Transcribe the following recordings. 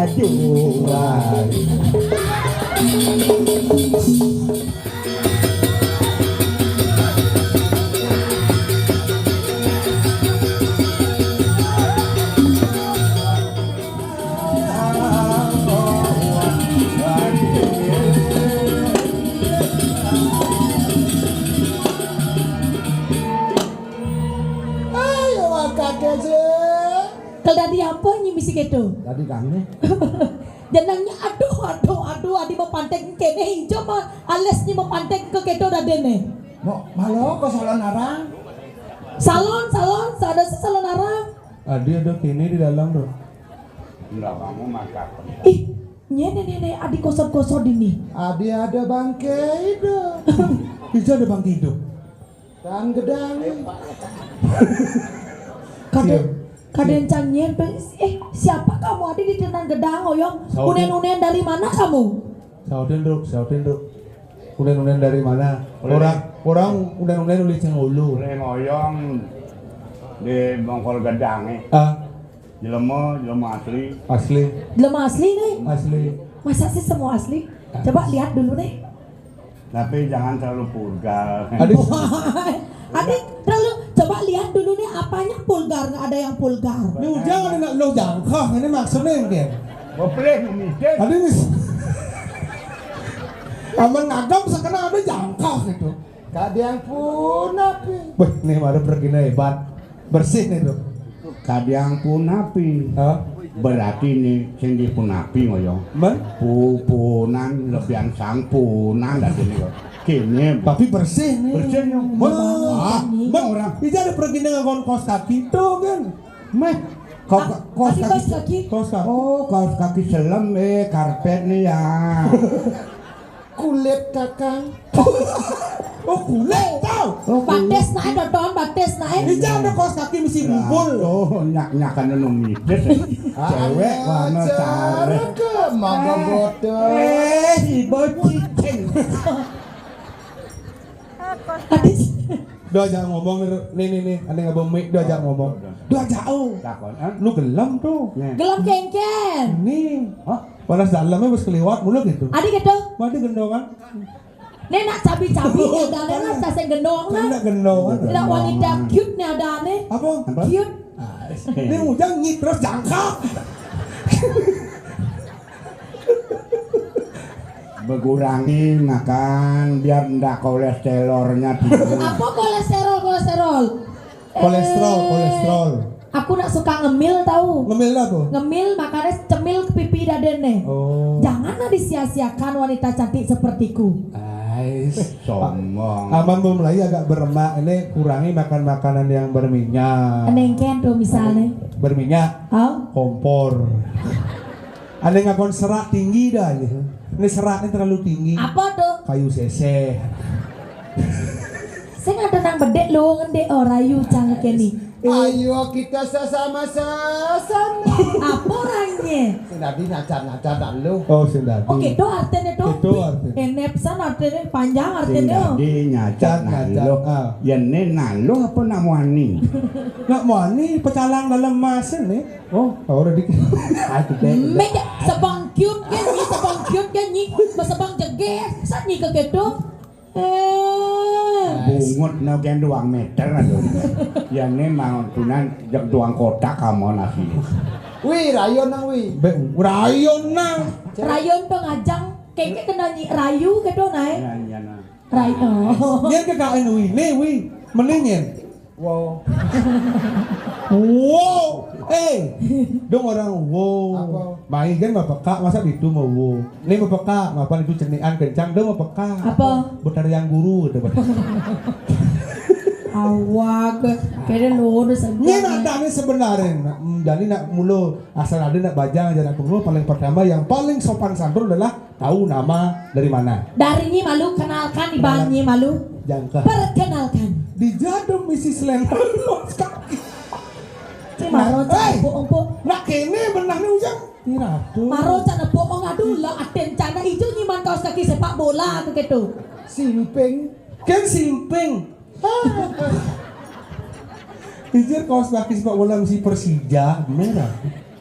aduh. Kalau tadi apa nyi misi gitu? Tadi kami Janangnya aduh adi mau pantek kene hijau mah alas nyi mau pantek ke keto dadene. mau malo ke salon arang. Salon ada salon arang. Adi ada kini di dalam bro. Enggak, kamu masak. Ih, nene adi kosor ini. Adi ada bangke itu. Bisa ada bang hidup. Dan gedang. Kaden cangien siapa kamu adi di tenang gedang oyong? Unen dari mana kamu? Sauden dok. Unen dari mana? Orang unen ulis yang ulu. Boleh ngoyong di bongkol gedang jelema asli. Asli. Belum asli nih. Asli. Masa sih semua asli? Coba lihat dulu nih. Tapi jangan terlalu vulgar. Adik. Adik terlalu coba lihat dulu nih apanya vulgar, nggak ada yang vulgar. Ini jangan nak lo jangkah. Ini maksudnya yang dia. Boleh mikir. Adik nih. Aman ngagam sekarang ada jangkah gitu. Kadang pun api. Wih, nih ada pergi hebat. Bersih nih tuh. Kadang pun api. Berarti nih sing dipunapi ngoyo. Man? Punan lebihan sampunan dah sini kok. Kini Tapi bersih nih. Bersih nih. Bang orang. Bisa ada pergi dengan kaos kaki tuh kan. Meh kaos Adi kaos kaki. Kaos kaki. Oh, kaos kaki selem karpet nih ya. Kulit kakang. Oh kulit tau. Bates naik dodon, bates naik. Bisa ada kaos kaki mesti ngumpul. Oh, nyak-nyakan dulu mides. Cewek warna sare. Ke mangga bodoh. Ibu cicing. Adis. Doa jangan ngomong nih. Ada nggak bawa mic, doa jangan ngomong. Doa jauh. Takon, Lu gelam tuh. Gelam kengken. Nih. Panas dalamnya bos keliwat mulut gitu. Adik gitu. Mati gendongan. Nih nak cabi-cabi ada nih nak saseng gendong Tidak nah. gendongan. Tidak wanita cute nih ada nih. Apa? Cute. Ini ujang nyit terus jangkak. Berkurangi makan biar ndak kolesterolnya tinggi. Apa kolesterol? Kolesterol. Aku nak suka ngemil tahu. Ngemil apa? Ngemil makanya cemil ke pipi dadene. Oh. Janganlah disia-siakan wanita cantik sepertiku. Sombong. Aman belum lagi agak berlemak. Ini kurangi makan makanan yang berminyak. Nengken tuh misalnya. Berminyak. Kompor. Ada yang ngakon serat tinggi dah gitu. Ini seratnya terlalu tinggi. Apa tuh? Kayu sese. Saya nggak tenang bedek lo ngendek rayu canggih keni. Ayo kita sesama-sama. Apa orangnya? Sinadi nacar-nacar tak lu. Oh sendadi. Oke, itu artinya tuh. Itu artinya. Enepsan artinya panjang artinya. Jadi nyacat nalo. Ya ne nalo apa nak wani? Nak mau nih pecalang dalam masin nih. Oh, udah dikit. Meja sebang cute kan nyi, sebang jeger, saat nyi ke gitu. Bungut no kan 2 meter aduh. Ya ne mau punan jak 2 kotak kamu nasi. Wih, rayon nang wih. Rayon nang. Rayon pengajang, kayaknya kena nyi rayu gitu naik. Ya nah. Rayu. Dia ke kain wih, meningin. Wow. Wow, dong orang wow. Apa? Main kan mau peka, masa itu mau wow. Ini mau peka, mapan itu cenian kencang, dong mau peka. Apa? Betar yang guru, Awak, kayaknya lu udah Ini nak ini sebenarnya, jadi nak mulu asal ada nak bajang aja nak mulu paling pertama yang paling sopan santun adalah tahu nama dari mana. Dari nyi malu kenalkan di bang nyi malu. Jangka. Perkenalkan. Di jadum misi selendang kaki. Maro cana bohong. Nak kene benah nih ujang. Ini ratu. Maro cana bohong aduh lah aten cana hijau nyiman kaos kaki sepak bola begitu. Simping. Kan simping. Ijar kaos kaki sepak bola mesti Persija merah.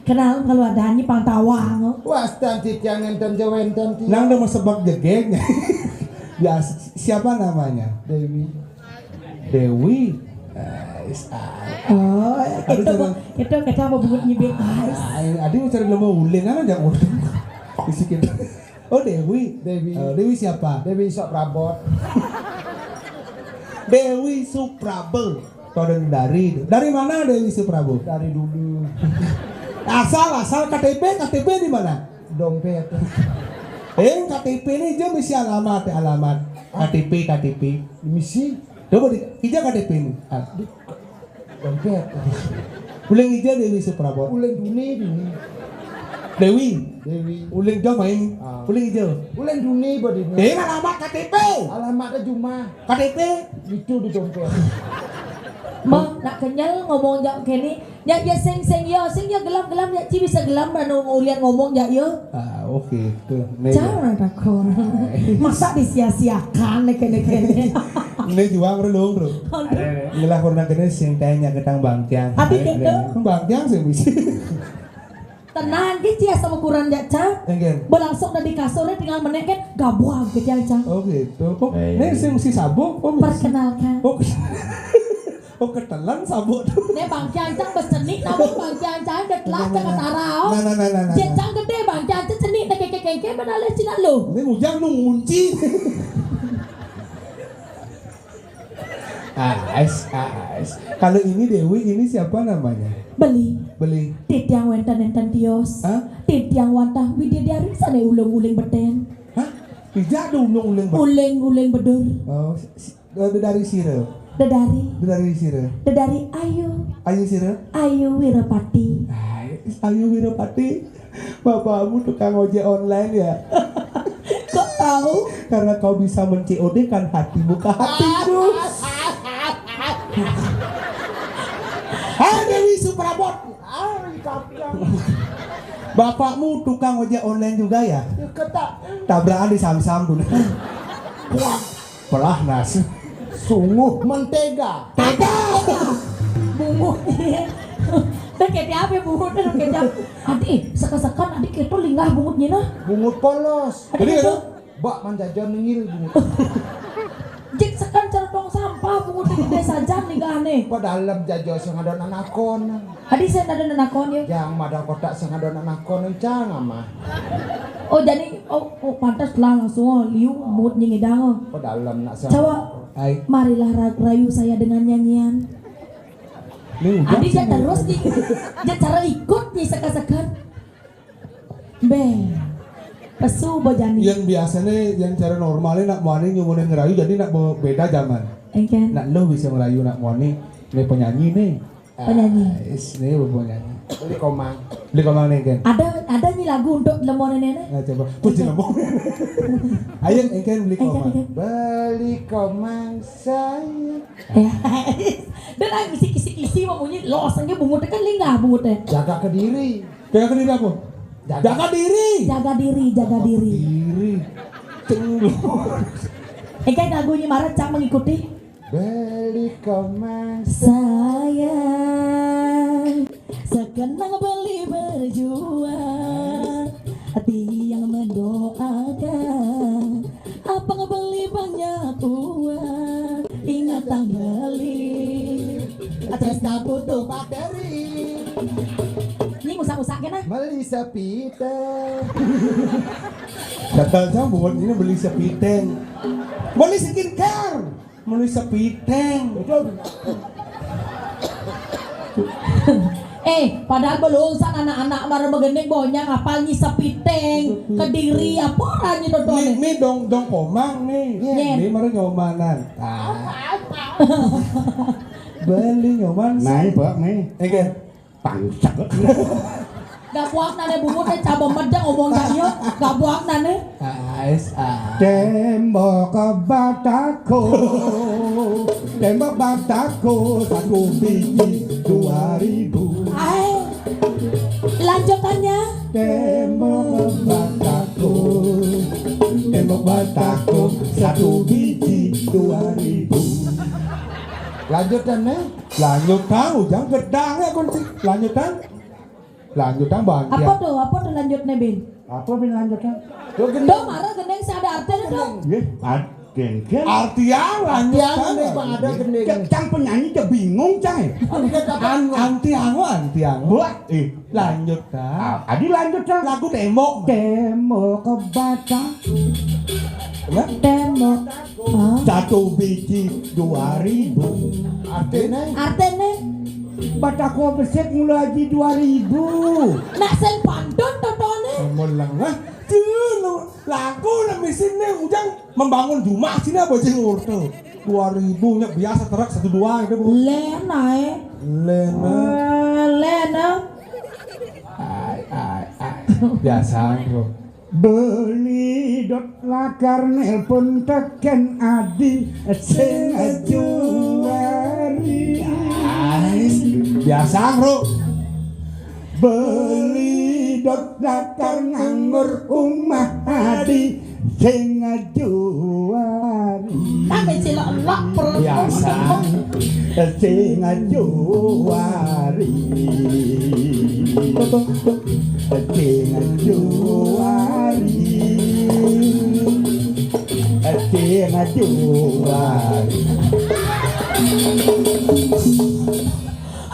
Kenal kalau ada nyi pang tawang. Wastan titiang enten jawenten ti. Nang udah mau sebab jegek. Ya siapa namanya? Dewi. Dewi. Oh, itu kita mau bungut nyibik guys. Adi mau cari lemah uling kan jangan udah bisikin. Oh Dewi. Dewi. Dewi siapa? Dewi sok prabot. Dewi Suprabo. Kau dari mana Dewi Suprabo? Dari dulu. Asal KTP di mana? Dompet. KTP ini aja mesti alamat KTP. Misi Coba ija KTP ini. dompet. Uling ija Dewi Suprabo. Ulen duni. Dewi. Uling jo main. Ah. Uling ija. Ulen duni bodi. Alamat KTP. Alamatnya cuma KTP. itu di dompet. Mah nak kenyal ngomong jak kene. Ya sing ya gelam ya ci bisa gelam anu ulian ngomong jak yo. Oke. Tuh. Jangan takon. Masa disia-siakan kene. Ini juang relung, Bro. Ngelah kurang kene sing tanya ketang Bangtiang. Abi gitu. Bangtiang sing bisa. Tenang ki cia sama kurang jak ca. Enggen. Berlangsung dari kasurnya tinggal meneng kan gabuang ke ca. Oh gitu. Oh, ini sing si sabuk. Oh, Perkenalkan. Oh ketelan sabuk tuh. Nih Bang Cancang bersenik namun Bang Cancang detlah ke tarau. Nah. Cancang gede Bang Cancang senik nak keke benale cina lu. Ini ujang nu ngunci. Kalau ini Dewi, ini siapa namanya? Beli. Titiang wenten tios. Hah? Titiang wantah wididari sana uling beten. Hah? Tidak ada uling-uling. Uling bedur. Oh, dari Sire. Dedari Sire. Dedari Ayu Sire. Ayu Wirapati. Ayu Wirapati. Bapakmu tukang ojek online ya? Kok tahu? Karena kau bisa men-COD kan hatimu ke hatiku. Hai Dewi Suprabot. Bapakmu tukang ojek online juga ya? Tabrakan di Samsam dulu. Pelah nas. Sungguh mentega. Bungut. Dan kayak apa bungut dan kayak adik sekan adik itu linggah bungutnya nah. Bungut polos. Jadi itu Bak manjajan nengil bungut. Jik sekan cara tong sampah bungut di desa jan linggah nih. Dalam jajo sing ada anakon. Adik saya ada nanakon ya. Yang madang kotak sing ada anakon encang ama. Oh jadi pantas lah langsung liu mood nyengidang. Dalam nak sing. Coba Hai. marilah rayu saya dengan nyanyian. Adi dia terus nih, dia cara ikut nih sekan-sekan. Pesu bojani. Yang biasanya yang cara normalnya nak muani nyumunin ngerayu jadi nak beda zaman. Engken. Nak lo bisa ngerayu nak muani ini penyanyi nih. Penyanyi. Ini penyanyi. Beli komang. Beli komang nih kan. Ada nih lagu untuk lemon nenek. Nah coba, puji lemon. Ayo engken beli komang. Beli komang saya. Dan aku kisi-kisi mau bunyi losangnya bungutnya kan linggah bungutnya. Jaga ke diri. Jaga diri apa? Jaga diri. Jaga diri. Cenglu. Engken lagunya marah cak mengikuti. Beli komang Sayang, sekenang beli berjuang, hati yang mendoakan. Apa ngebeli banyak uang, ingat tak beli. Atas tak butuh bateri. Ini musak-musak kan ah? beli sepiteng. Gatal jam buat ini beli sepiteng. Beli skincare. Beli sepiteng. Padahal belum anak-anak marah begening bonya ngapal nyi sepiteng Kediri apa orangnya dodone. Nih dong komang nih. Ini mari nyomanan. Beli nyoman. Này bớt này. Engken. Pangsat. Gak buang nane bungut deh cabang medang ngomong gak yuk. Gak buang nane. Tembok bataku, tembok bataku, satu biji 2000. Lanjutannya. Tembok bataku, satu biji 2000. Lanjut kan nih? Lanjut tahu jangan gedang ya kunci. Lanjutan. Lanjut tang bang. Apa tuh lanjutnya Bin? Apa bin lanjutnya? Yo Do gendeng. marah gendeng ada artinya dong. Ya, aden kan. Artian lanjut Yang tang. gendeng Bang ada gendeng. Cang penyanyi dia bingung cang. Antiang. Buat Lanjut tang. Adi lanjut cang. Lagu demo. Demo kebaca Demo. Hah? satu biji 2.000. Artinya Baca ko beset mulai haji 2.000. nak sing pandon totone. Mulang lah. Cuma lagu na mesinnya ujang membangun rumah sini apa sih urut 2.000 nya biasa terak 1-2 itu bu. Lena Lena. Lena. Biasa bro. Beli dot lakar nelpon teken adi sing juari. Biasa bro. Beli dot lakar nganggur umah adi sing juari. Tapi cilok lok perlu. Biasa. Sing juari. Sing juari. Sing juari.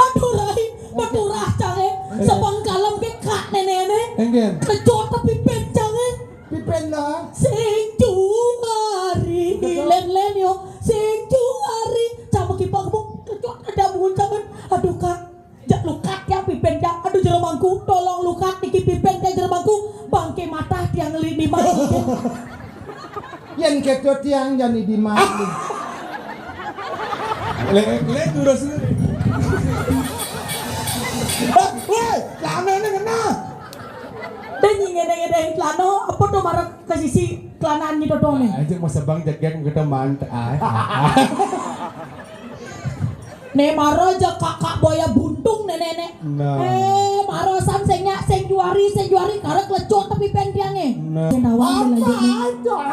Aduh Rai, baturah cange. Sebang kalem ke kak nenek. Engen. Kejot tapi pencang Pipen lah. sing juari len yo sing juari sama kipak kamu kejot ada buncangan. Aduh kak, jak lukat ya pipen jak. Aduh jero bangku, tolong lukat iki pipen ya jero bangku. Bangke mata tiang lidi mai. Yang ketot yang jadi di mati. Le terus. Woi, lama ini kena. Dan ngene lano apa tuh marah ke sisi kelanaan gitu dong nih. Aja masa bang jaket kita mantap. Ne maro aja kakak boya buntung nenek. Nah. Maro sam sing juari karek lecot tapi pendiange. Nah. Nawang lanjut.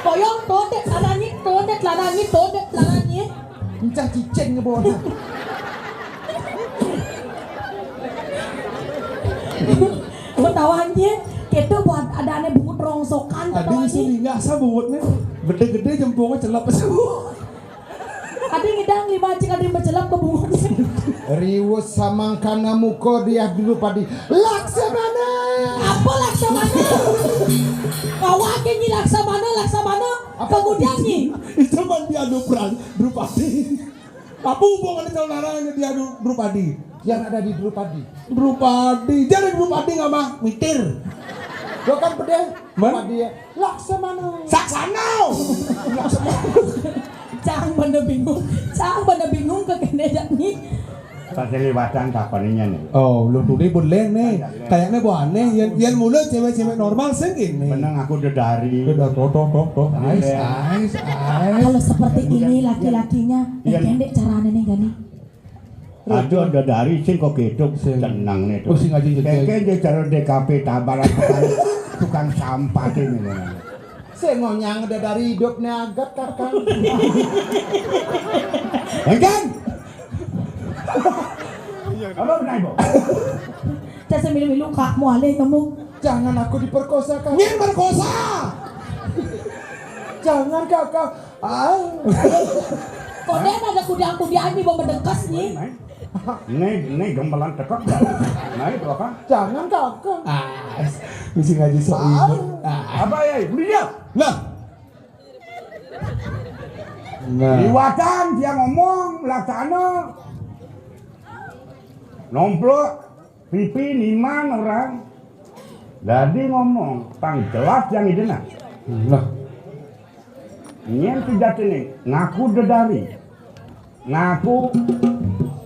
Koyong todet lananyi. Encah cicing ke bawah. Ketawaannya kita buat ada aneh bungut rongsokan Adi ketawaannya. sini nggak sabutnya. Gede-gede jempolnya celap semua. Ada ngidang 5 cik ada yang bercelap ke bungut. Riwus samangkana muko dia dulu padi. Laksamana. Apa laksamana? Kawake nyi laksamana. Kemudian nyi. Itu kan diadu perang Drupadi. Apa hubungannya kalau narangnya diadu Drupadi? Yang ada di Drupadi. Drupadi, jadi Drupadi nggak mah mitir. Gua kan pedeh. Man? Drupadi ya. Laksamana. Saksana. Cang bener bingung ke kene nih. Pasti lewatan kapalnya nih. Oh, lu tuh bun len nih. Kayaknya bu aneh. Yang mulut cewek-cewek normal segini. Menang aku udah dari. Udah toh. Ais. Kalau seperti ini laki-lakinya, Iya. pendek caranya nih gani. Aduh udah dari sing kok geduk Sing. tenang nih. Oh, sing aja jejel. Kayaknya dia cari DKP tabaran tukang sampah ini. Saya ngonyang udah dari hidupnya agak kakak. Engkan? Apa benar ibu? Saya sembilu kak muale kamu. Jangan aku diperkosa kakak. Nyen berkosa. Jangan kakak. Kok dia ada kudian nih mau mendekas nih. Ini gembelan tekok. Nah itu apa? Jangan kakak. Mesti ngaji sok imut. Apa ya? Beli dia. Nah. Liwatan dia ngomong laksana. Nomplok pipi niman orang. Jadi ngomong tang jelas yang idena. Nah. Nyen tidak ini ngaku dedari. Ngaku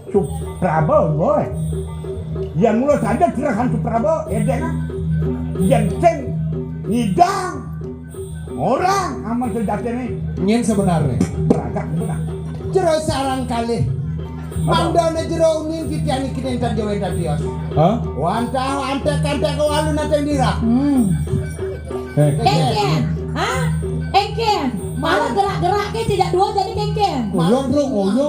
Suprabo boy. Yang mula saja gerakan Suprabo edena. Yang ceng ngidang orang amal tidak ini Nyen sebenarnya. beragak benar. Jero sarang kali. Mandone jero unin kitiani kinen tan jawa tan dios. Hah? Wanta kanta ko walu na tan dira. Engken, hah? Engken, Malah gerak-geraknya tidak dua jadi kengkeng. Oyong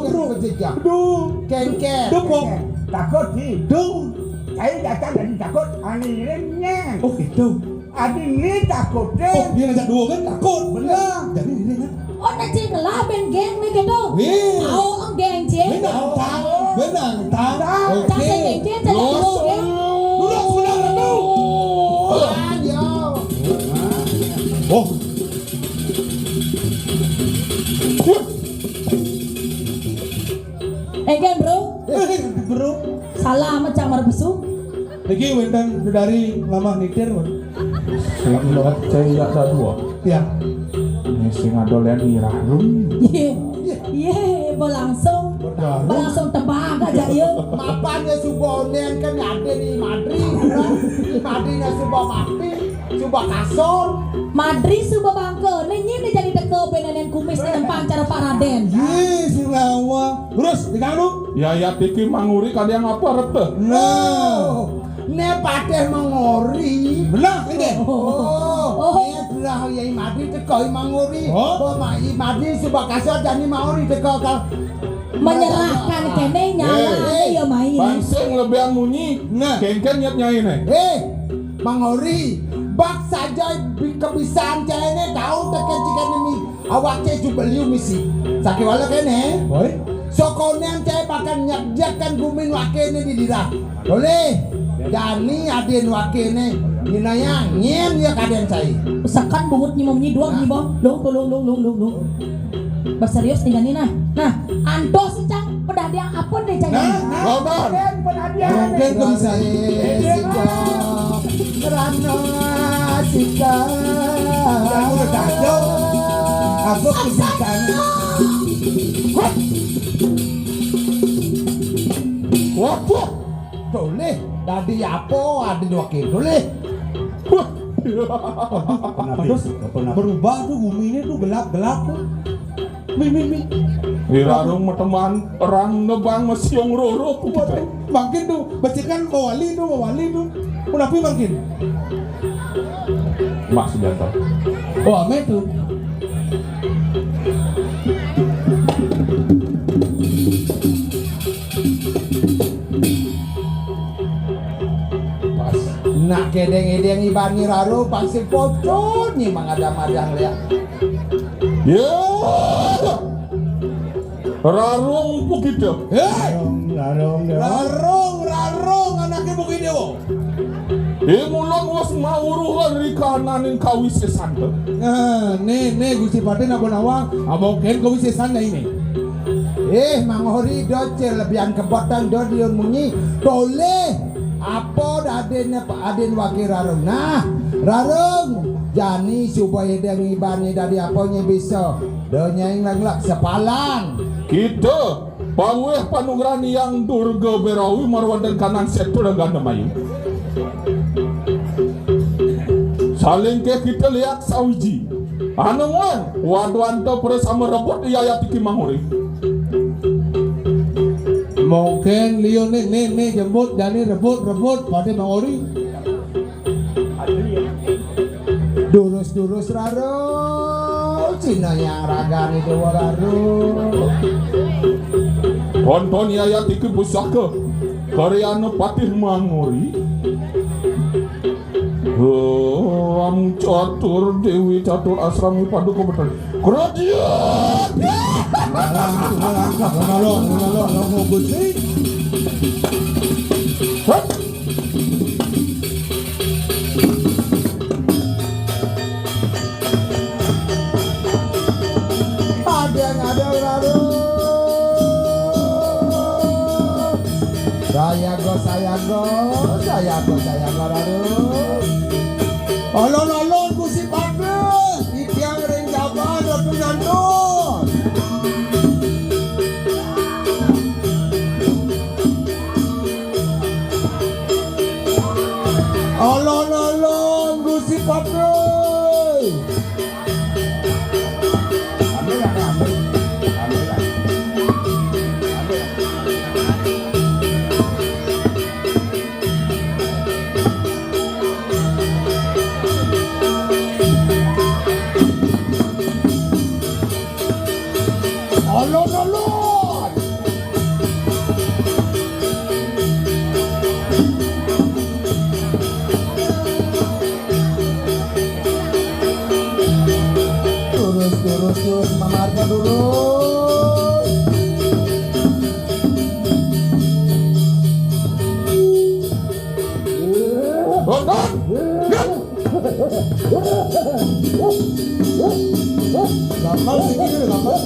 bro. Berjejak. Aduh. Kengkeng. Depok. Takut sih. Dong. Saya datang dari takut. Anirennya. Oh gitu. Adi ini takut deh. Oh dia ngajak dua kan takut. Bener. Jadi ini kan. Oh nanti ngelah ben geng nih gitu. Wih. Tahu ang geng cie. Benang tang. Cak Oke. kengkeng jadi dua geng. Duduk sebentar dulu. Ayo. Oh. Geng bro. Bro. Salah macam marbesu. Lagi wendang dari lama nikir. Saya tidak ada dua. Ya. Ini sing adolen irahrum. Ye, langsung tebak aja yuk. Mapanya subonen kan ada di Madrid, kan? Di Madrid nggak subah mati, subah kasur. Madri suba bangke, nenyi nih jadi teko benanen kumis di tempat cara Pak Raden. Ye, si lawa. Terus diganggu. Ya tiki manguri kalian apa rete? Nah. Ne pateh mengori. Benar ini. Ne gerah yai Madrid teko mangori. Oh. Madrid subah kasur jadi mangori teko kal. Menyerahkan kene nyawa ya main. Bangseng lebihan munyi. Nah. Kengken nyat nyai nih. Mangori. Bak saja kebisaan kene tahu teke jika nemi awaknya juga beliau misi. Sakit wala kene. Boy. Sokonean cai makan nyakjakan gumin wakene di dirah. Boleh. Jani aden wakene ninaya nyen ya kaden cai. Usakan bungut nyimom nyidua nyibom. Lu. Berserius nih Nina. Nah, andos cang pedah dia apa deh cang. Roban. Mungkin kebisaan. Rano sika. Aku udah kacau. Aku kebisaan. Waduh. Boleh. Tadi apa ada wakil boleh. Terus berubah tuh buminya tuh gelap tuh. Mi. Irarung teman orang nebang mesiong roro tuh kita. Makin tuh bacakan mawali tuh. Kenapa makin? Mak senjata. Oh ame tuh. Nak kedeng-edeng ibani raro pasti pocot nih mangadang-adang lihat. Ya. Rarung begitu. Larong anaknya begini wo. Mulon was mauruhan rikananin kawis sesante. Nah, nih Gusti Paten aku nawang, mungkin kau bisa sana ini. Mangori docel lebihan kebatan dodion munyi. Toleh. Apa adennya Pak Aden wakil Rarung. Nah, Rarung jani supaya dia ngibani dari apanya bisa. Donya yang langlak sepalang. Kita paweh panugrani yang durga berawi marwan dan kanan setu dan ganda mayu. Saling ke kita lihat sawiji. Anungan wadwanto bersama rebut yayat iki manguri. Mungkin Leo nih jemput jani rebut pada mangori. Durus Raro. Cina yang raga nih dewa Raro. Tonton yayat iki pusaka. Karyana patih manguri. Ram catur Dewi catur asrami paduka betul. Kerajaan. Malang mau bersih. Ada Raro. Saya go Raro. Alon Gusti Paten, itiang ring jaban ratu nandon. Alon Gusti Paten. Lord. Terus Mama Arka dulu. Tonton. Gampang sih ini gampang.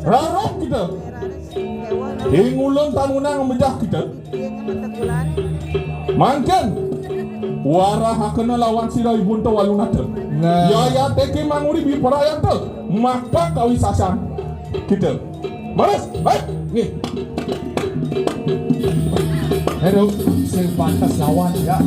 Rarok kita. Ingulun tangunang mejah kita. Mangken. Warah hakena lawan sira ibunto walunata. Nah. Ya teki manguri bi perayaan tu. Maka kawisasan kita. Maras, baik. Nggih. Hero sing pantas lawan ya.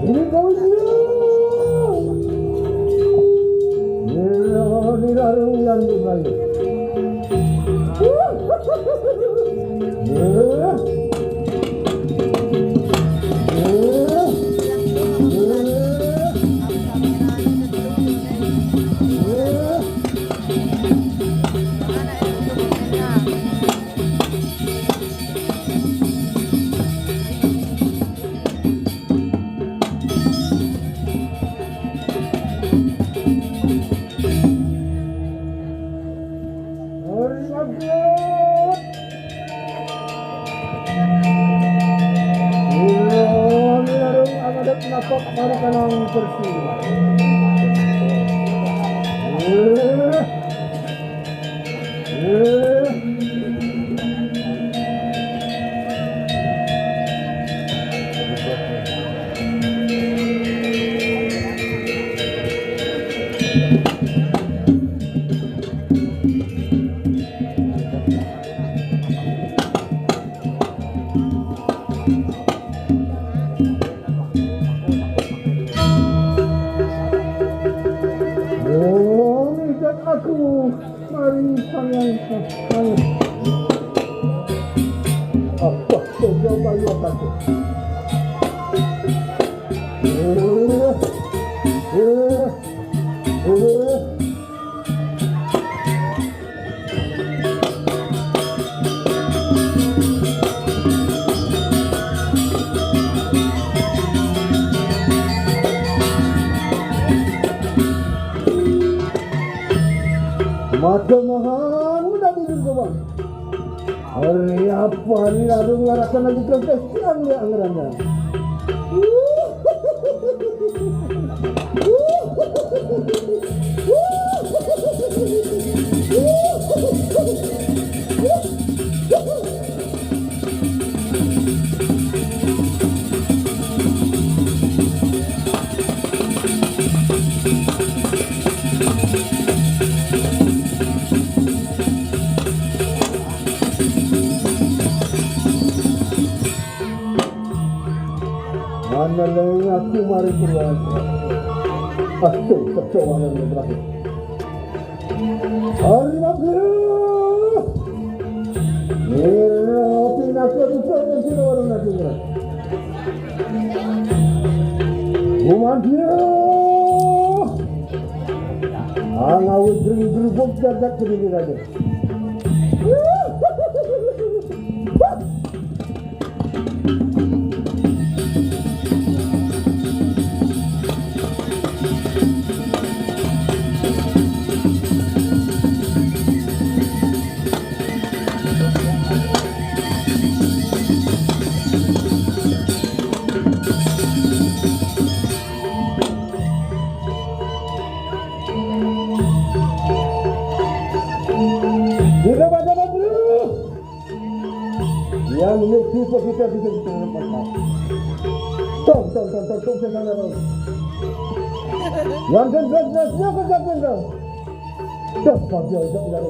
Ini kau dia. Ini darung yang dibayu. Aku mari sangat apa coba lihat aku Macam-macam udah tidur ke bang. Hari apa ni larung larakan lagi kontes siang dia anggarannya. Mana lagi aku mari keluar. Pasti kecoaan yang berakhir. Hari maghrib. Pindah ke pusat dan sini orang nak tinggal. Umatnya. Angau diri buk jagat sendiri aja. Kita baca dulu. Yang ini kita bisa tempat. Tong sana dong. Yang jelas-jelasnya kerjakan dong. Cepat dia jalan.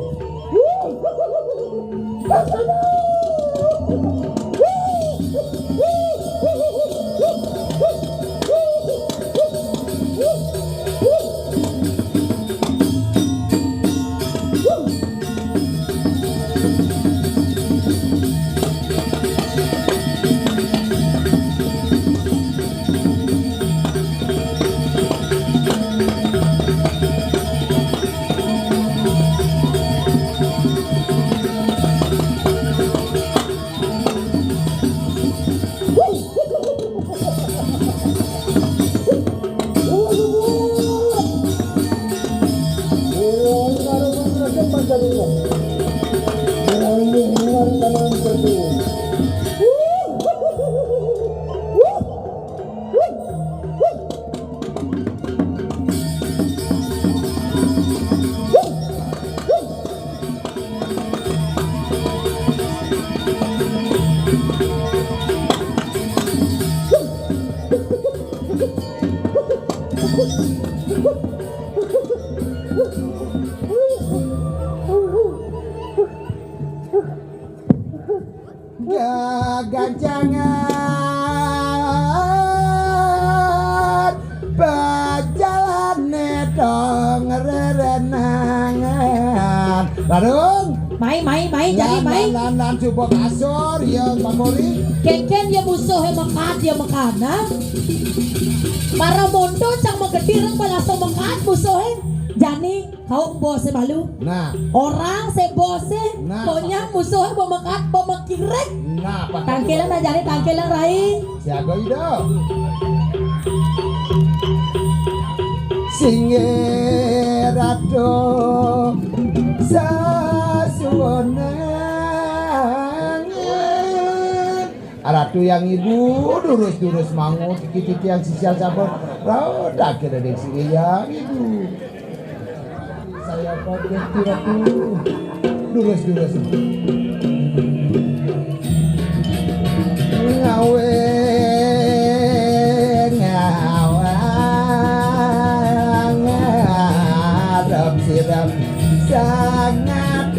ganjangan berjalan nedong rerenangan Larung Mai jadi mai. lan coba kasur ya pamori Keken ya musuh mekat ya mekana. Para mondo cang megedireng balaso mekat musuh. Jani kau bose malu. nah Orang se bose Nah. pokoknya musuh memekat pemekirek. nah pak Tangkilan na jani tangkilan rai. siaga ido Singerato sasuwonangan Ratu yang ibu durus mangut tiki yang sisial sabar roda kira dek sini yang ibu saya kaget ratu durus ngawe ngarep siram sangat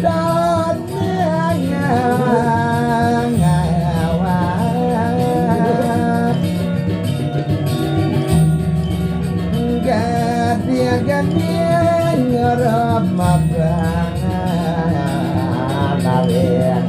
dia ngarep makan kalian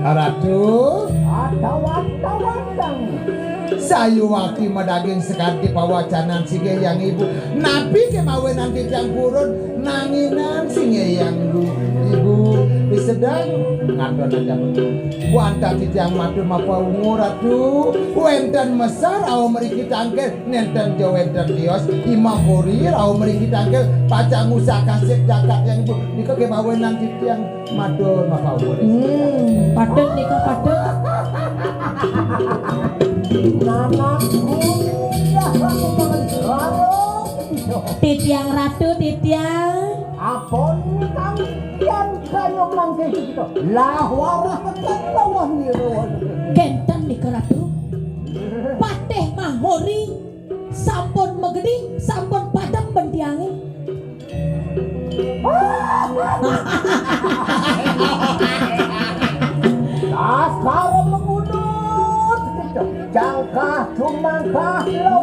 Ratu sayu waki madaging sekarti pawacanan sige yang ibu nabi kemawe nanti yang purun nanginan singe yang ibu disedang ngadon aja wanta yang madu mapa ungu ratu wenten mesar aw meriki tangkel nenten jo wenten dios imam kurir aw meriki tangkel pacang usaha kasih jakat yang ibu nika kemawe nanti yang madu mapa ungu Padek nikah padek. Titiang ratu titiang. Apon kampian kayo mangke gitu. Lah warah lawan niro. Genten nikah ratu. Pateh mahori. Sampun megedi, sampun padam bentiange. Asal mengunut gitu. Jangka cumangkah lo.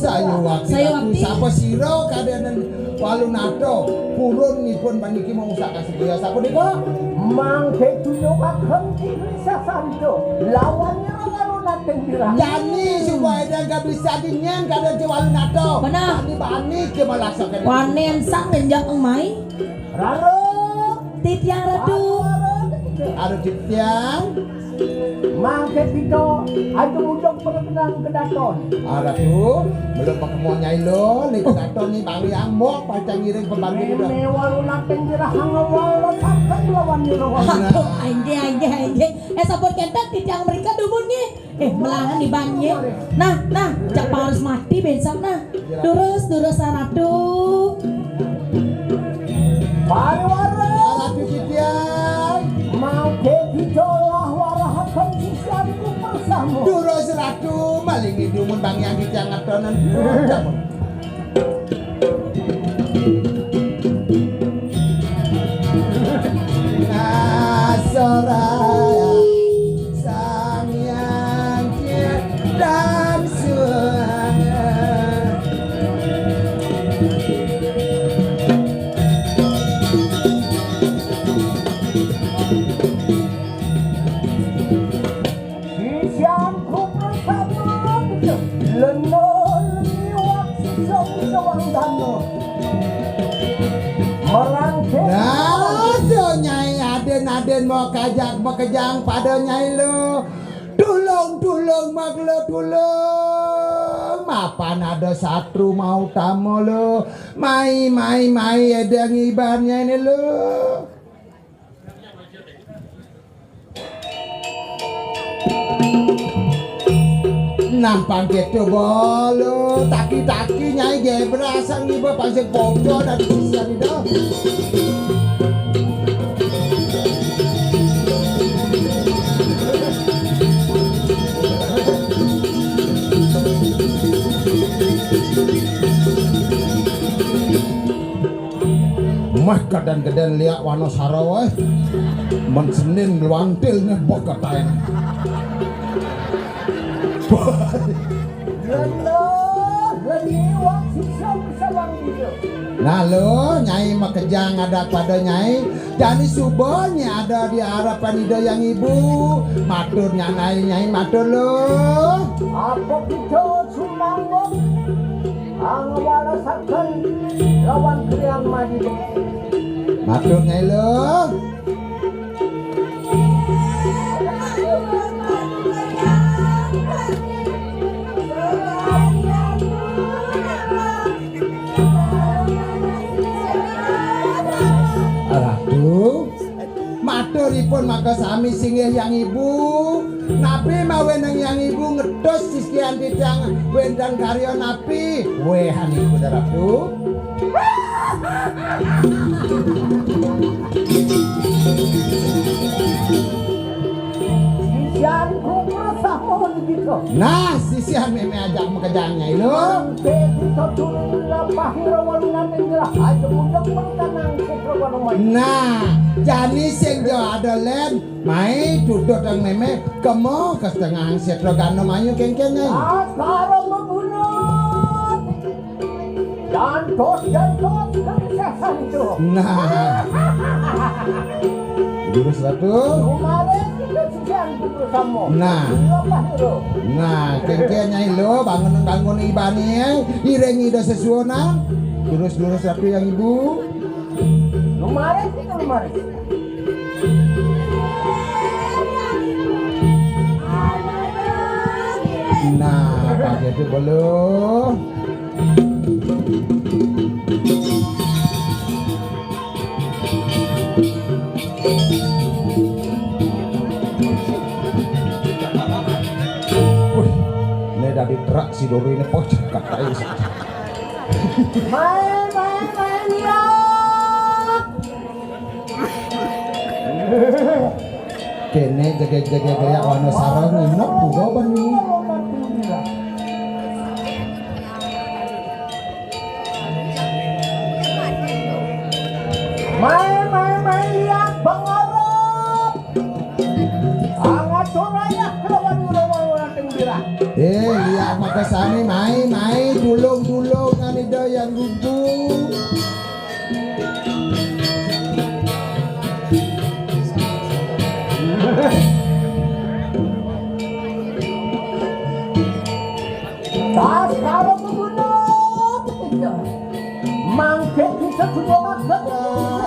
sayu waktu Sayu waktu. sapa sira kadenan walunato purun nipun paniki mau usak kasih ya sapa nika Mangke tunjukaken bisa santo. Lawannya lalu naten dirah. jani supaya dia gak bisa dinyen kaden si walunato Benar. bani ke malasakan Panen sang nenjak emai. Raro. Titiang ratu. ada titiang Mangke pito aja ujung perkenang kedaton. ada tuh belum pakai nyai lo nih katon nih bang yang mau pacang ngiring pembantu udah Ini walu naten dirah ngawal sampai lawan niro. Aduh, anjay. Sampun kenten titiang mereka dumun nih. Melangan di banye. Nah, cak harus mati besok nah. Durus ratu. Pariwara. ada tuh titiang Mangke pito lah warahakan sisian kumasamu. durus ratu maling hidumun bang yang titiang ngatonan Soraya sang yang dan suara Sisian kumasamu. Lenol liwat sisong sawang dano. Aden mau kajak makejang pada nyai lo. Tulung mak lo tulung. Mapan ada satru mau tamu lo. Mai edang ibarnya ini lo. Nampang gitu bolu taki nyai ge berasa ngiba pasir pokok dari sisa di dalam. Mah kadan-kadan liak wano sarawa mensenin luantil nebok katain. Nah lo nyai makejang ada pada nyai jadi subonya ada di harapan ida yang ibu matur nyai matur lo Apa kita sumanggung angwala sakal lawan kriang madi. matur nyai lo Ratu maturipun maka sami singgih yang ibu napi mawenang yang ibu ngedos siskian tidang wendang karya napi wehan ibu Ratu Sianku merasa mohon gitu. nah sisihan meme ajak makejangnya lo Kita turun pahira walunan indra aja mudah pertanang seprogono mai. nah jani sing jo ada len mai duduk dan meme kemo ke setengah setro gano mayu kengkengnya Asara membunuh dan dos kebiasaan itu. nah jurus Ratu Kemarin kita sianku bersama. Nah. Pahira. nah kengkengnya lo bangun ibani irengi ida sesuona jurus Ratu yang ibu Kemarin kita kemarin. nah pagi itu belum ini dari truk si Dori ini pojok katanya Main ya. kene jaga kayak wano sarang ini juga bani Main lihat Bang Arab. Sangat soraya kelawan orang tenggara. lihat maka sami mai tulung anida yang gugu Tas kalau membunuh. Mangke bisa kedua makan. Lihat.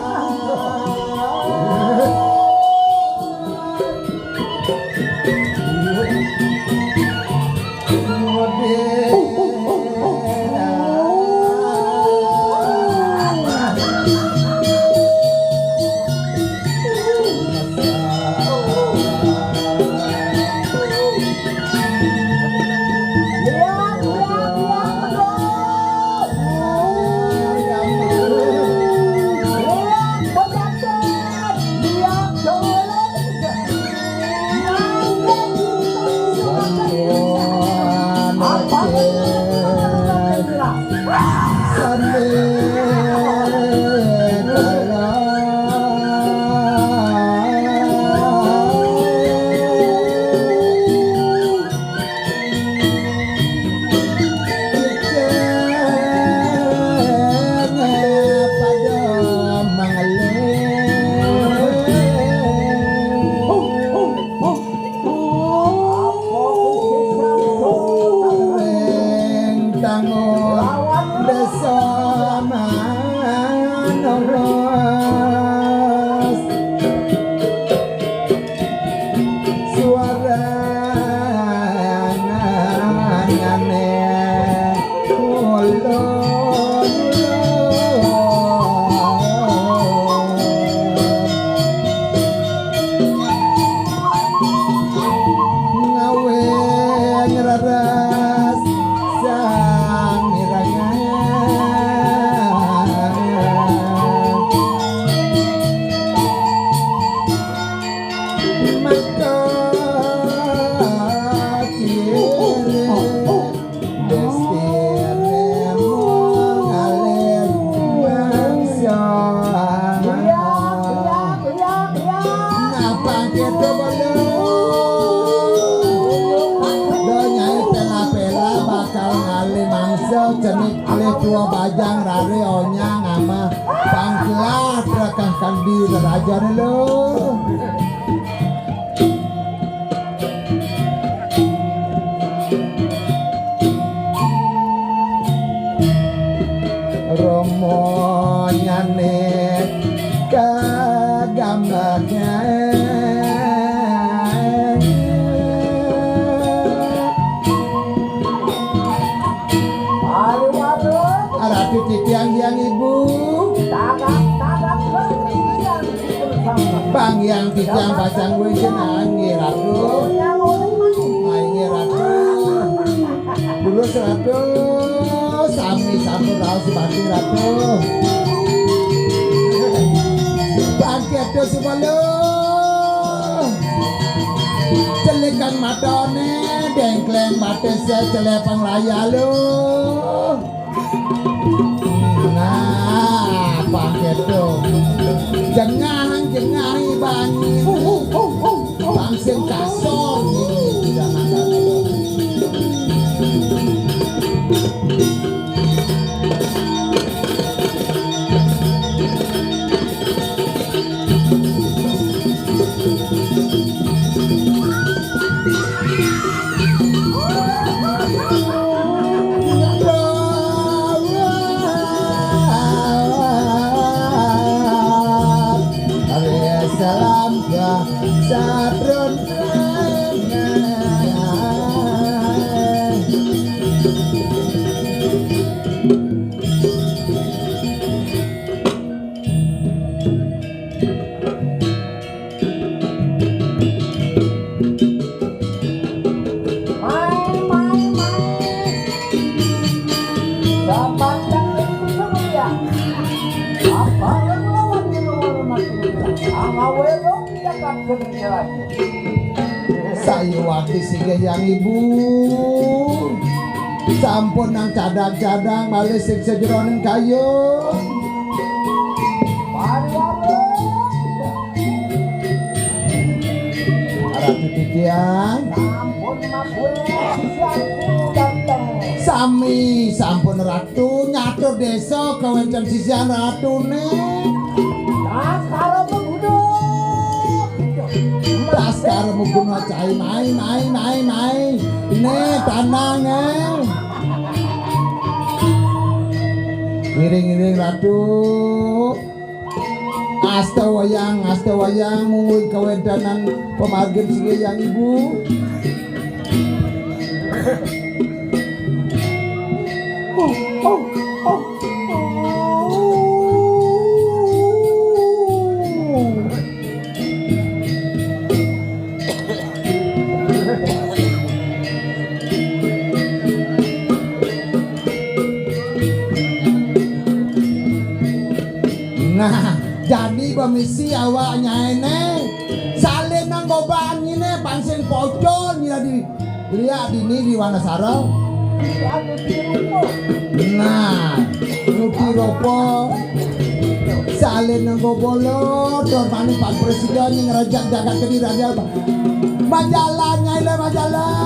bajang rare onyang ama pangkelat rakahkan di raja lo. Romo nyanet kagambarnya Ratu Titiang yang ibu Bang yang Titiang pasang gue senangi Ratu Aingi Ratu Dulu Ratu Sami sampun tahu si Bati Ratu Bangkit tuh si Balo Celikan matone Dengkleng batesnya celepang raya lo Nah bangkit tuh Jengah ibangin Bangsin kasor ini jangan salam ya sadron Saya waktu singgah yang ibu sampun nang cadang-cadang malih sing sejeroning kayu Ratu Titiang Sami sampun Ratu nyatur desa kewencen sisian Ratune Daskar muguno cai mai ne tanang Ngiring-ngiring Ratu Asta wayang mungguin kewedanan pemargin sige yang ibu Nah, jadi bemisi awaknya ini salin nang gobaan ini pangsing pocon ya lihat ini di Wanasaro. Nah, nuti ropo salin nang gobolo dor maning Pak Presiden yang ngerajak jagat ke raja majalahnya ini majalah.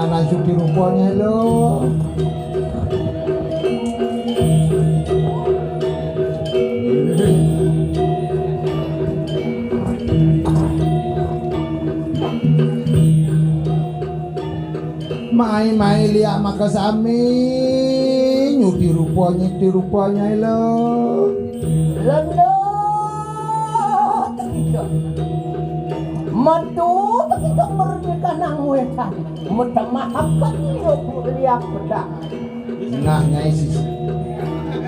Nah, suki rupanya lo. Mai lihat maka sami nyuti rupanya lo. Lendo terkejut Madu terkejut merdeka nang wetan Mudah maafkan hidup lihat bedak Nah nyai sis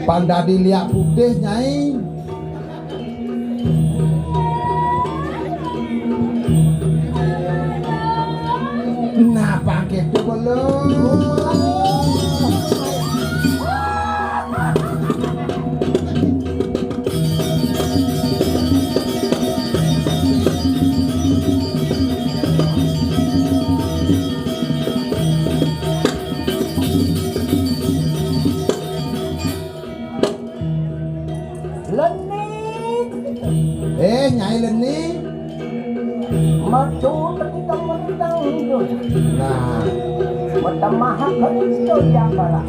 Pandadi lihat putih nyai Nah pakai itu belum Nyai Leni. Matu kita menentang hidup. Nah, Matamahak hidup yang bara.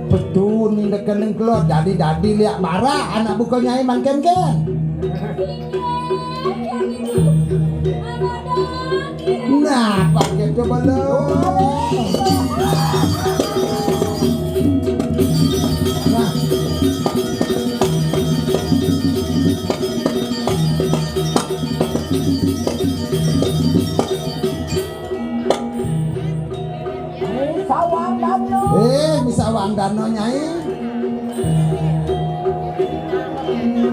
betul nih dekening keluar dadi liak marah anak buka Nyai mangken kan. Nah, pakai coba lo. Nah, Ini sawang dano. bisa wandano Nyai.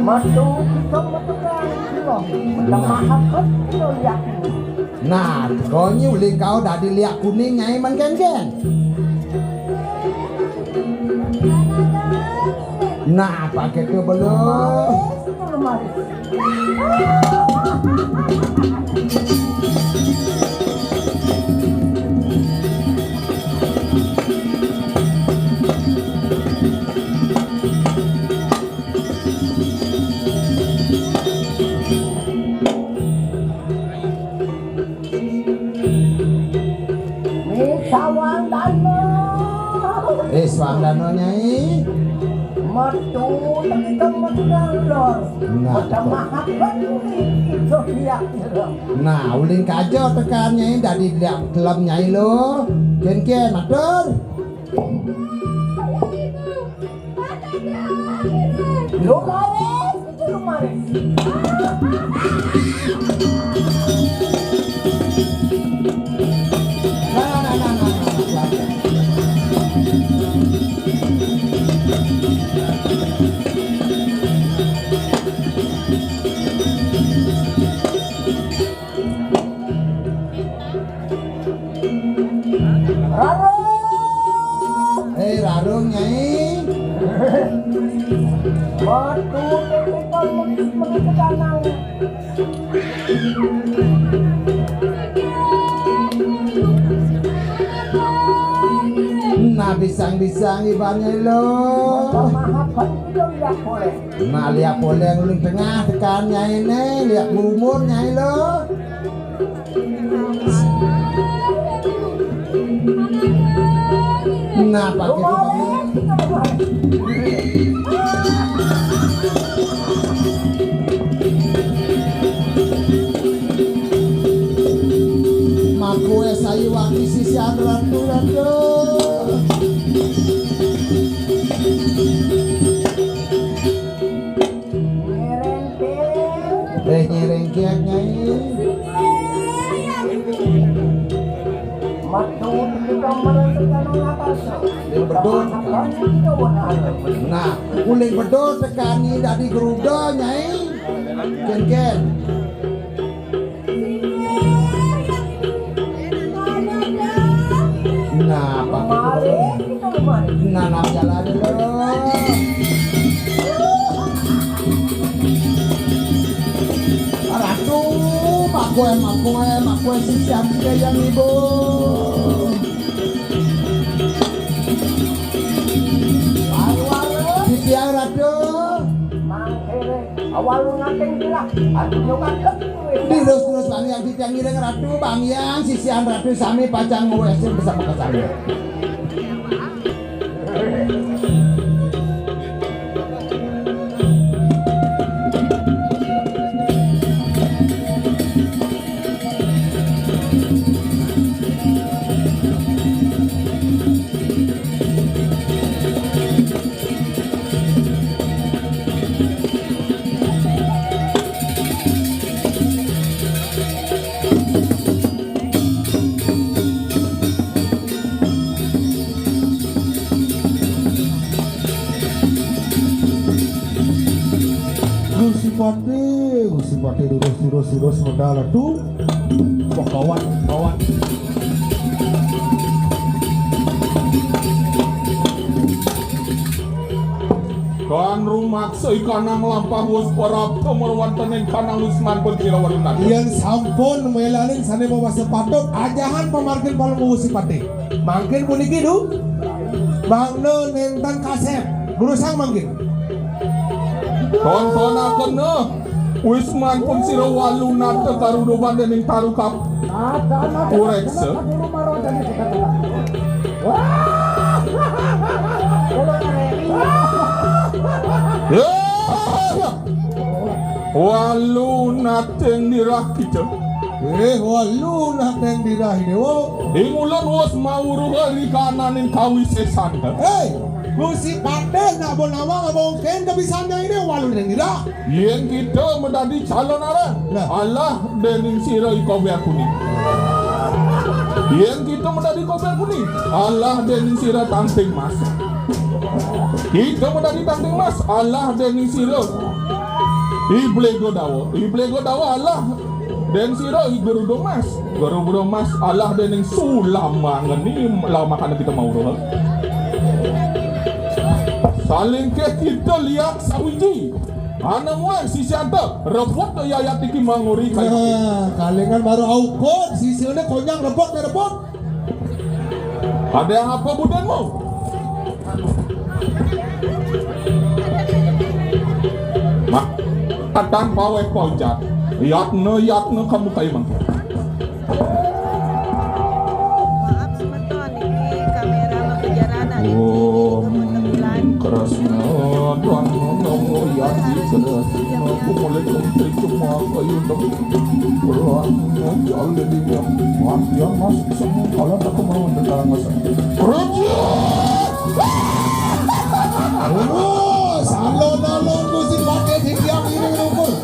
Matu kita menentang hidup. Matamahak hidup yang. Nah, kau nyuling kau dadi liak kuning Nyai mangken kan. Nah, pakai coba lo. Sawang dano. Swandano Nyai. Matu kita menentang lor. Nah, Matamahak hidup yang. Nah, uling kajo tekan Nyai dadi liak kelem Nyai lo. Ken matur. Lumares, itu lumares. Rarung Nyai. Matu kita menentang. Nah, bisang ibarnya lo. Matamahak hidup yang boleh. Nah, liak boleh uling tengah tekan Nyai ne, liak bumur Nyai lo. Nah, pakai Lumares, itu lumares. makue sayu wangi sisian ratu. Nyerengkiak Nyai. Matu kita menentang atas. Bedul. Nah, uling bedul tekani dadi gerudo Nyai. Ken. Nah, pakai nanam jalan lo. Ratu, makue sisian yang ibu. Sisian Ratu. Awal ngating gila, aku nyokan Terus Bang Yang titiang ngireng Ratu, Bang Yang sisian Ratu sami pacang wesin bersama kesana. Usipati terus modal tuh kawan. Kan rumah seikanang lampah wus parab tomor wantanin kanang Usman Percirawaruna. Yang sampun melanin sane mau sepatut ajahan pemarkir paling Usipati. Mangkin puniki du. Bangno nentang kasep. Guru sang mangkin. Tonton akan Wis pun sira waluna te karudoban dening tarukap. Urekse. Waluna teng dirah kita. Walu nak teng dirah ini wo. Ingulon wis mauru hari kananing kawisesan. Musi pade nak bonawa mungkin kebisaannya ini walu teng dirah. Yen kita menjadi calon aran. Nah. Allah dening sira iko beak kuning. Yen kita menjadi kober kuning. Allah dening sira tanting mas. Kita menjadi tanting mas. Allah dening sira Iblego dawa Allah dan sira gerudo mas Allah dening sulamangan ni lama kana kita mau roh. Saling ke kita lihat sawiji. Ana muan si siata rebut yayat iki manguri kayak. Kalengan baru aukot sisine konyang rebot. Ada yang apa budanmu? Mak Atan pawe pojat, yatne kamu kayak mang. Maaf semeton ini kamera mah kejarana Kerasnya tuan nongol yang keras. Aku mulai kontak cuma kayu dong. Berangnya jalan dia, yang masuk semua kalau aku mau tentang masa. Kerja. Salon musim pakai yang ini ngumpul.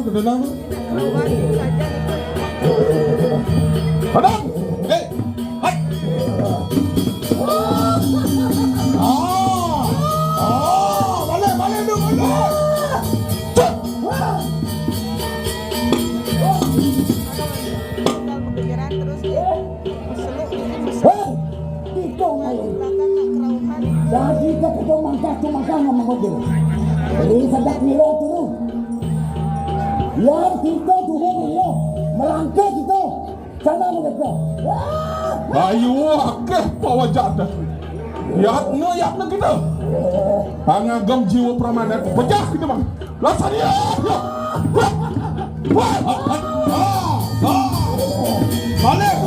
Kedenang. Padang. Balik dong. kejaran terus ya seluk Itu ngayon. belakang nak kerauhan Jadi kita mangkah mangkah Jadi sadak nilo tu. Yang kita turun nilo melangkah kita sana mereka. Ayu akeh pawajada. Yatna kita. Angagam jiwa pramanan pecah kita bang. Laksania. Balik.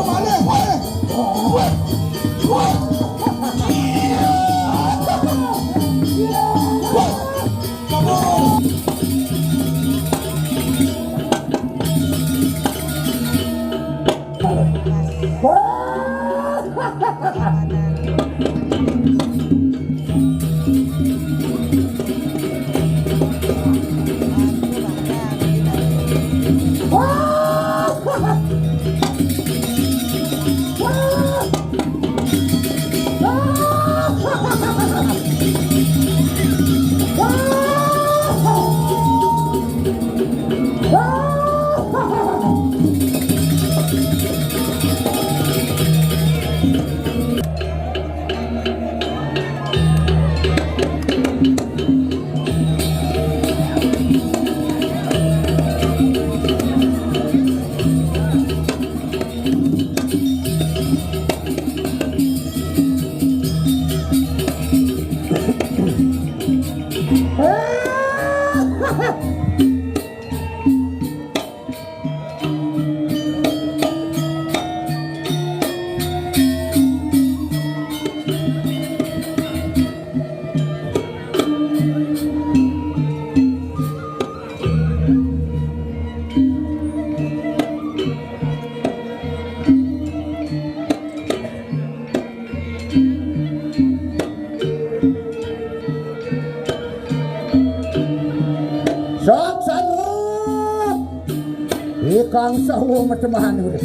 Ikang sahu macam mana?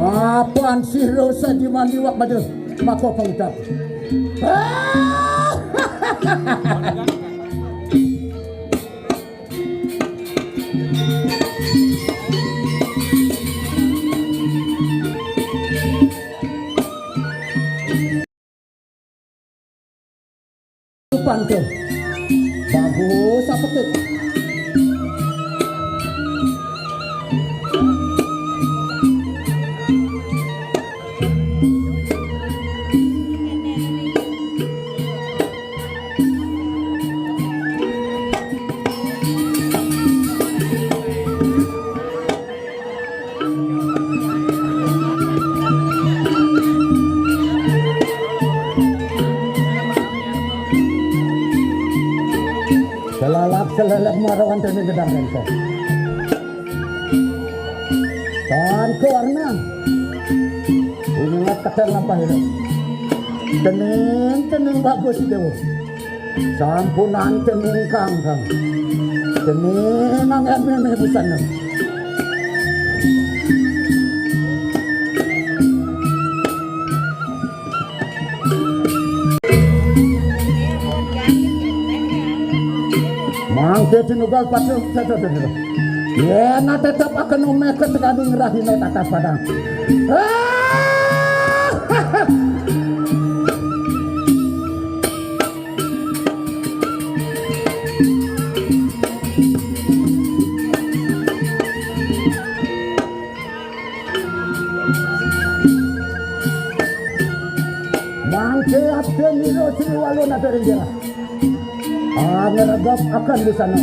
Mapan siro sa di maliwak maju mako pengucap. Pantu. Bagus apa kek? Selalap marawan tani gedang rengko. Tan ko warna. Ingat kata ngapa hidup. Tening bagus dewo. Sampunan tening kang. Tening ang eme busan. Mangke tinugal patu satu. Ya, na tetap akan umeket kading rahino tata padang. Mangke abde niro sriwalo na terenjera. Ngeragap akan di sana.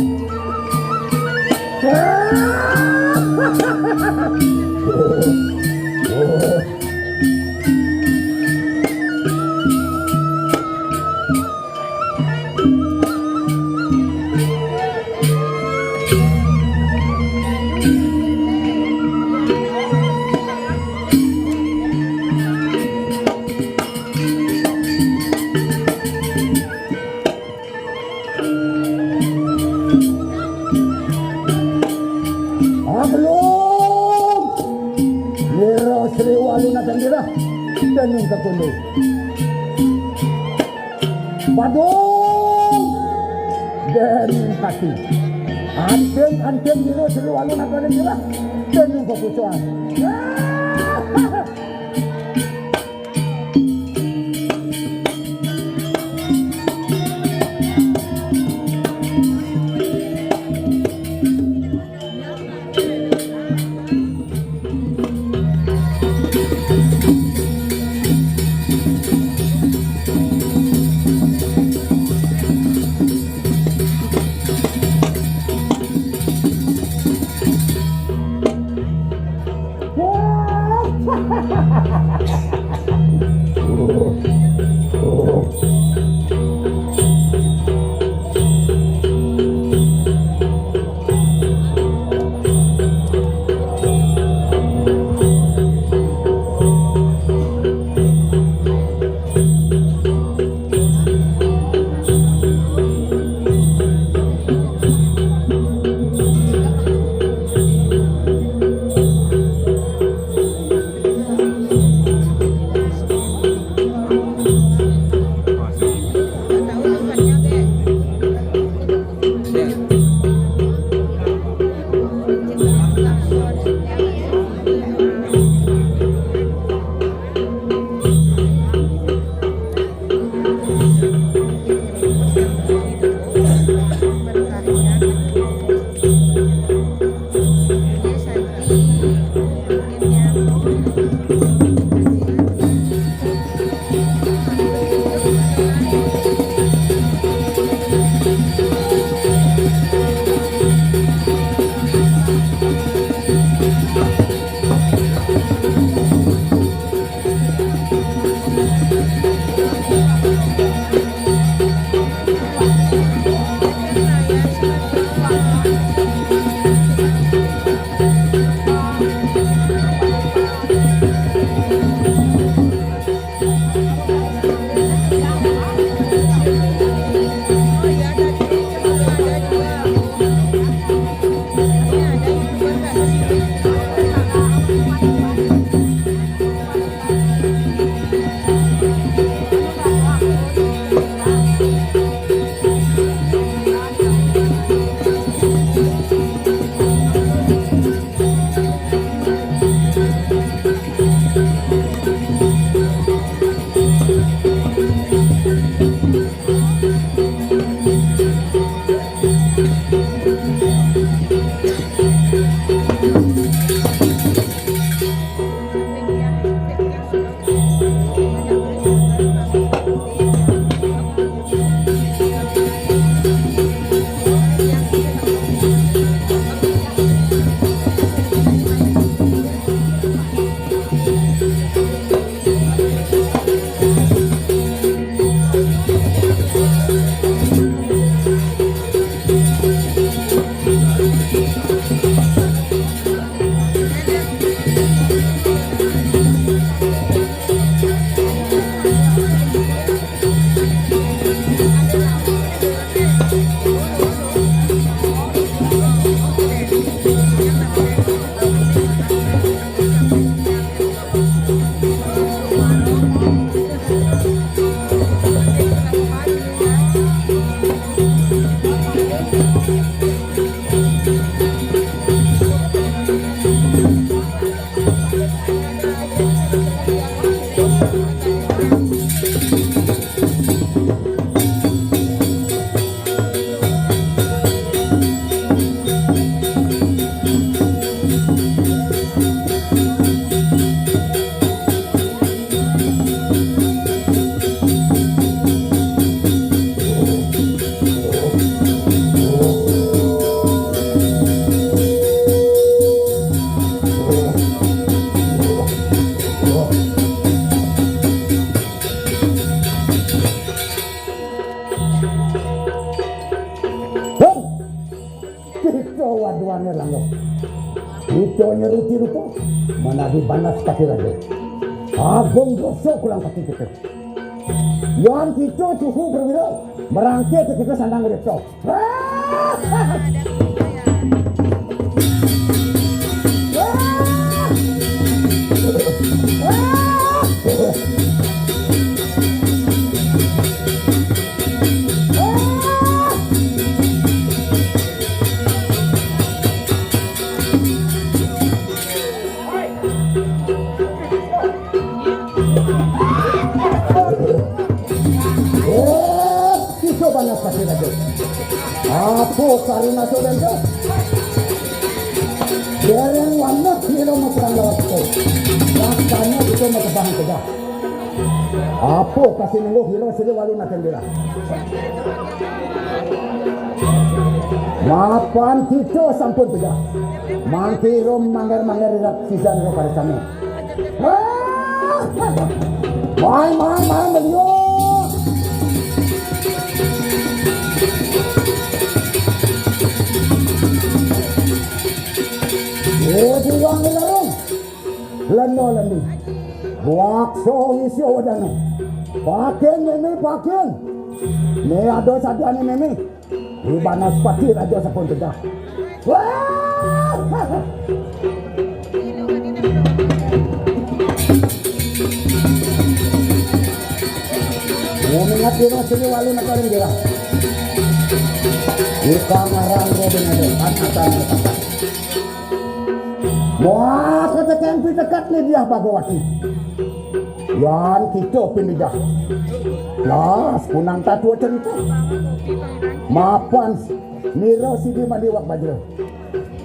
Tening kakulo. Badung dening kaki. Anteng diro seru walu na tening dira. Tening kakucuan. Wah! Ranir Langgo. Itu nyeruti rupo menadi banas kaki raja. Agung dosa kulang kaki kita. Yang kita cukup berwira merangkit kita sandang rekso. Kita banyak kasih raja. Apa karena saudara? Dereng warna kilo makan lewat itu. Rasanya itu mau kebahan tegak. Apa kasih nunggu kilo sini walu nak kendira. Mapan kita sampun tegak. Mangkiro manggar irak sisan ro pada kami. Mai beliau. Buang larung, lano lani, buak so isyo wadana, paken meme paken, ne ado sadani meme, ibanas patir ado sapon tegak. Mengingat dino sini walu nakarin dia, ika ngarang robin ado, atan. Wah, kata tempi dekat ni dia Bagawati. Yang kita pindah. Las punang tatua cerita. Mapan niro sidi maliwak bajro.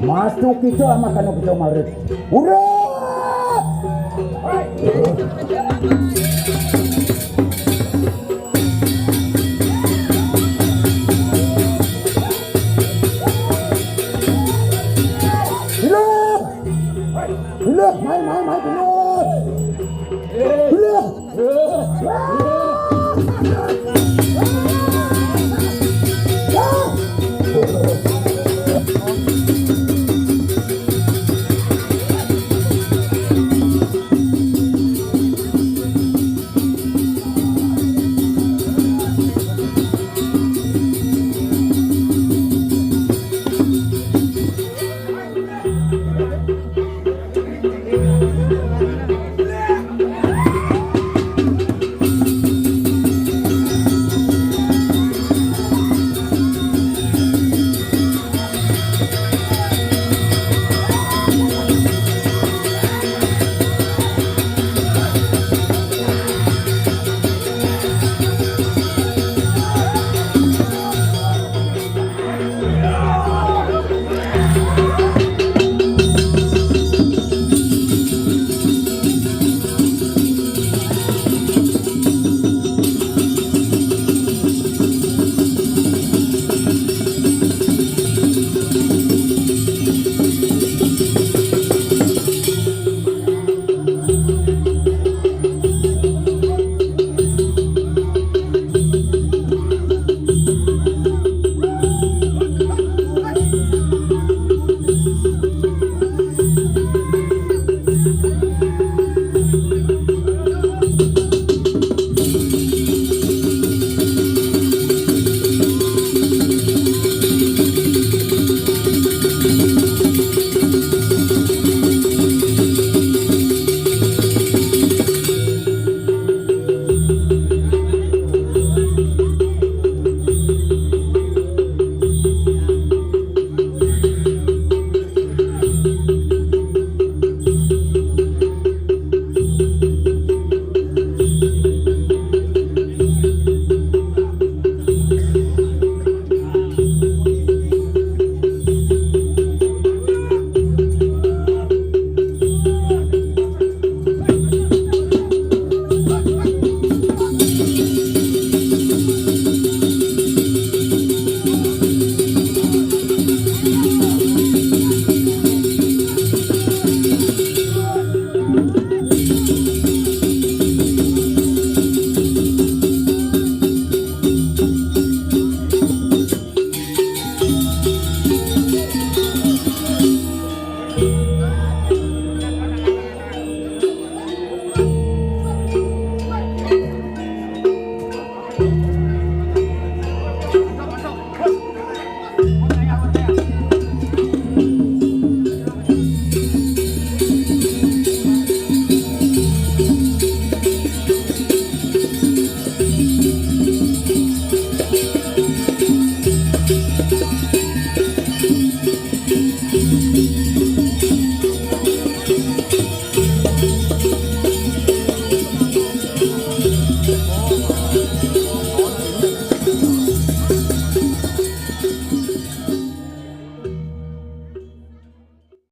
Masuk kita makan kita marit. Urat! Main, belum.